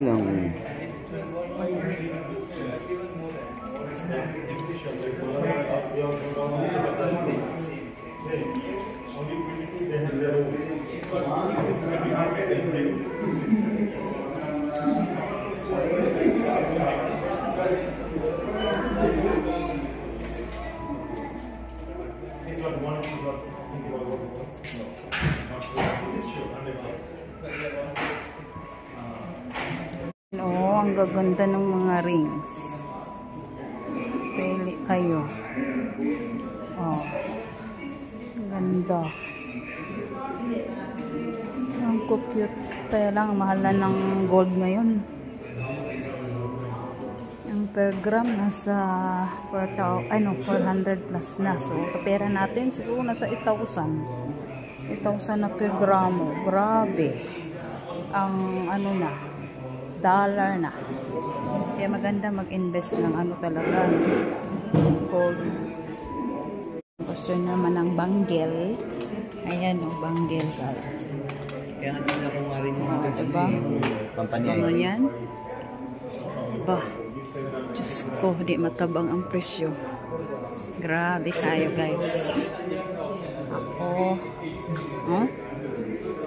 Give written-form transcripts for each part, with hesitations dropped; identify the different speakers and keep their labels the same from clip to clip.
Speaker 1: lang.
Speaker 2: Oo, ang gaganda ng mga rings. Pili kayo. Oh, ganda. Ang cute. Kaya lang, mahal na ng gold ngayon. Ang per gram nasa 400 plus na. So, sa pera natin, siguro nasa 8,000. 8,000 na per gramo. Grabe. Ang ano na, dollar na. Kaya maganda mag-invest ng ano talaga, gold. Gusto naman ng banggel. Ayan o, banggel guys.
Speaker 1: Kaya natin na kung marin mo natin
Speaker 2: diba? Gusto mo yan? Ba, Diyos ko, di matabang ang presyo. Grabe kayo guys. Ako, huh?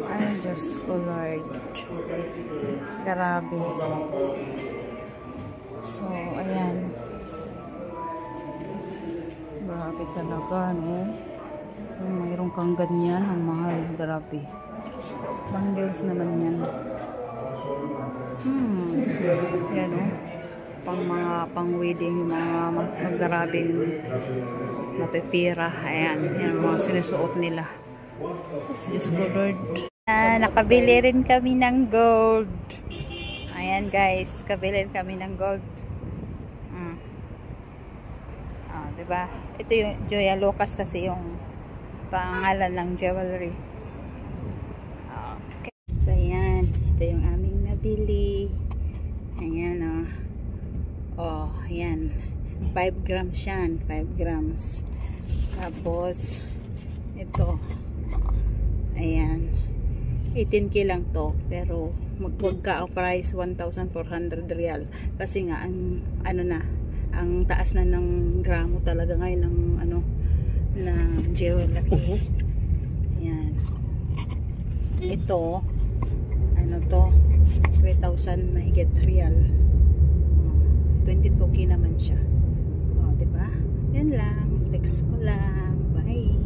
Speaker 2: Ay, Diyos ko Lord. Grabe. So, ayan. Grabe talaga, no? Kung mayroon kang ganyan, ang mahal. Grabe. Bangles naman yan. Yan, no? Pang-wedding, yung mga magkarabing mapipira. Ayan. Yan, mga sinusuot nila. So, Diyos ko Lord. Nakabili rin kami ng gold. Ayan guys, kabili rin kami ng gold. Diba? Ito yung Joya Lucas kasi yung pangalan ng jewelry. Okay. So ayan, ito yung aming nabili. Ayan oh, ayan. 5 grams yan, 5 grams. Tapos ito. Ayan. 18K lang to, pero magpagka ang price 1,400 real kasi nga ang ano na, ang taas na ng gramo talaga ngayon ng ano, ng jewelry. Ayan. Ito ano to, 3,000 mahigit real. 22K naman siya. Oh, 'di ba? Yan lang, flex ko lang. Bye.